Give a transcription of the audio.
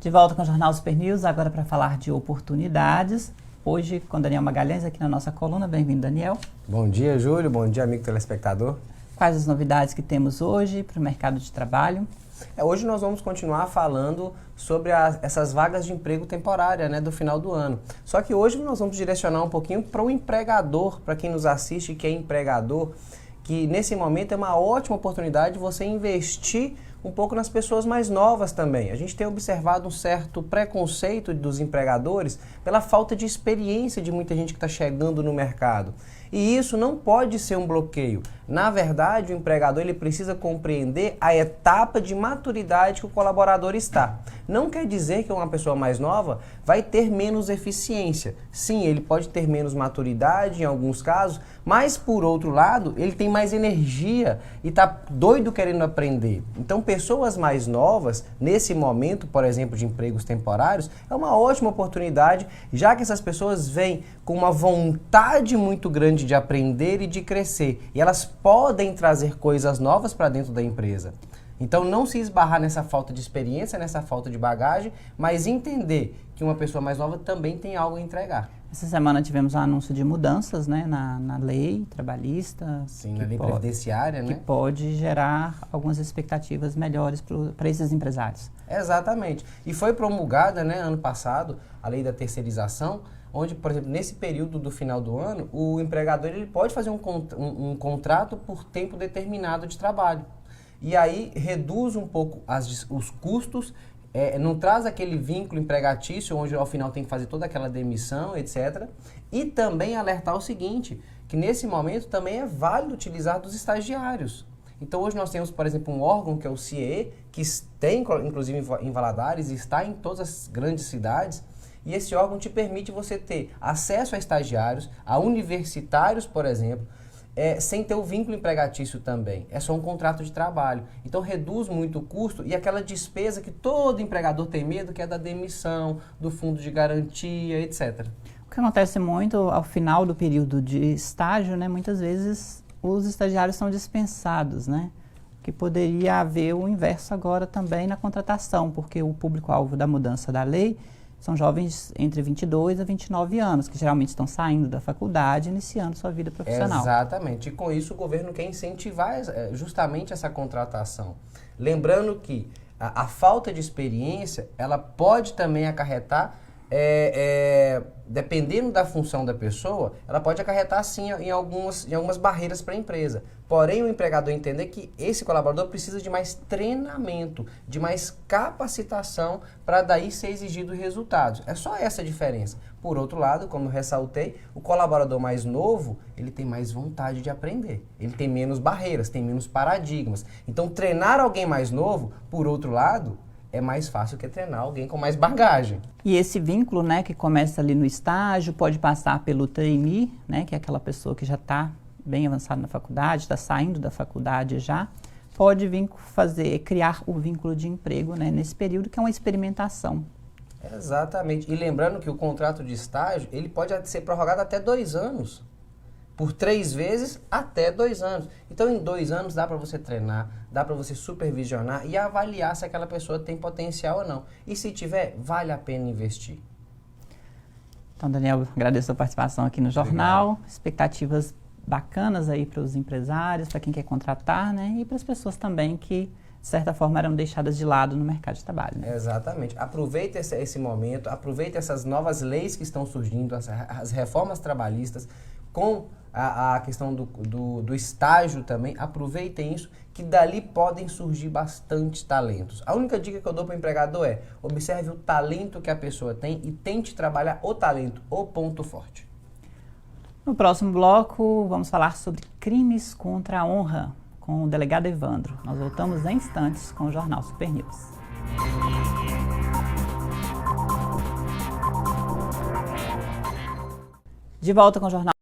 De volta com o Jornal Super News, agora para falar de oportunidades. Hoje com Daniel Magalhães aqui na nossa coluna. Bem-vindo, Daniel. Bom dia, Júlio. Bom dia, amigo telespectador. Quais as novidades que temos hoje para o mercado de trabalho? Hoje nós vamos continuar falando sobre essas vagas de emprego temporária, do final do ano. Só que hoje nós vamos direcionar um pouquinho para o empregador, para quem nos assiste que é empregador, que nesse momento é uma ótima oportunidade de você investir um pouco nas pessoas mais novas também. A gente tem observado um certo preconceito dos empregadores pela falta de experiência de muita gente que está chegando no mercado. E isso não pode ser um bloqueio. Na verdade, o empregador ele precisa compreender a etapa de maturidade que o colaborador está. Não quer dizer que uma pessoa mais nova vai ter menos eficiência. Sim, ele pode ter menos maturidade em alguns casos, mas por outro lado, ele tem mais energia e está doido querendo aprender. Então, pessoas mais novas, nesse momento, por exemplo, de empregos temporários, é uma ótima oportunidade, já que essas pessoas vêm com uma vontade muito grande de aprender e de crescer. E elas podem trazer coisas novas para dentro da empresa. Então, não se esbarrar nessa falta de experiência, nessa falta de bagagem, mas entender que uma pessoa mais nova também tem algo a entregar. Essa semana tivemos um anúncio de mudanças na lei trabalhista. Sim, na lei previdenciária, que pode gerar algumas expectativas melhores para esses empresários. Exatamente. E foi promulgada, ano passado, a lei da terceirização, onde, por exemplo, nesse período do final do ano, o empregador ele pode fazer um contrato por tempo determinado de trabalho. E aí reduz um pouco os custos, não traz aquele vínculo empregatício, onde ao final tem que fazer toda aquela demissão, etc. E também alertar o seguinte, que nesse momento também é válido utilizar dos estagiários. Então hoje nós temos, por exemplo, um órgão que é o CIE, que tem inclusive em Valadares, está em todas as grandes cidades, e esse órgão te permite você ter acesso a estagiários, a universitários, por exemplo, sem ter o vínculo empregatício também. É só um contrato de trabalho. Então reduz muito o custo e aquela despesa que todo empregador tem medo, que é da demissão, do fundo de garantia, etc. O que acontece muito ao final do período de estágio, muitas vezes os estagiários são dispensados, que poderia haver o inverso agora também na contratação, porque o público-alvo da mudança da lei são jovens entre 22 a 29 anos, que geralmente estão saindo da faculdade e iniciando sua vida profissional. Exatamente. E com isso o governo quer incentivar justamente essa contratação. Lembrando que a falta de experiência, ela pode também acarretar, dependendo da função da pessoa, ela pode acarretar sim em algumas barreiras para a empresa. Porém, o empregador entender que esse colaborador precisa de mais treinamento, de mais capacitação para daí ser exigido resultados. É só essa a diferença. Por outro lado, como eu ressaltei, o colaborador mais novo, ele tem mais vontade de aprender. Ele tem menos barreiras, tem menos paradigmas. Então, treinar alguém mais novo, por outro lado, é mais fácil que treinar alguém com mais bagagem. E esse vínculo, que começa ali no estágio, pode passar pelo trainee, que é aquela pessoa que já está bem avançada na faculdade, está saindo da faculdade já, pode criar o vínculo de emprego, nesse período que é uma experimentação. Exatamente. E lembrando que o contrato de estágio, ele pode ser prorrogado até 2 anos. Por 3 vezes, até 2 anos. Então, em 2 anos, dá para você treinar, dá para você supervisionar e avaliar se aquela pessoa tem potencial ou não. E se tiver, vale a pena investir. Então, Daniel, agradeço a participação aqui no jornal. Obrigado. Expectativas bacanas aí para os empresários, para quem quer contratar, e para as pessoas também que, de certa forma, eram deixadas de lado no mercado de trabalho. Exatamente. Aproveite esse momento, aproveite essas novas leis que estão surgindo, as reformas trabalhistas, com a questão do estágio também, aproveitem isso, que dali podem surgir bastante talentos. A única dica que eu dou para o empregador é, observe o talento que a pessoa tem e tente trabalhar o talento, o ponto forte. No próximo bloco, vamos falar sobre crimes contra a honra, com o delegado Evandro. Nós voltamos em instantes com o Jornal Super News. De volta com o Jornal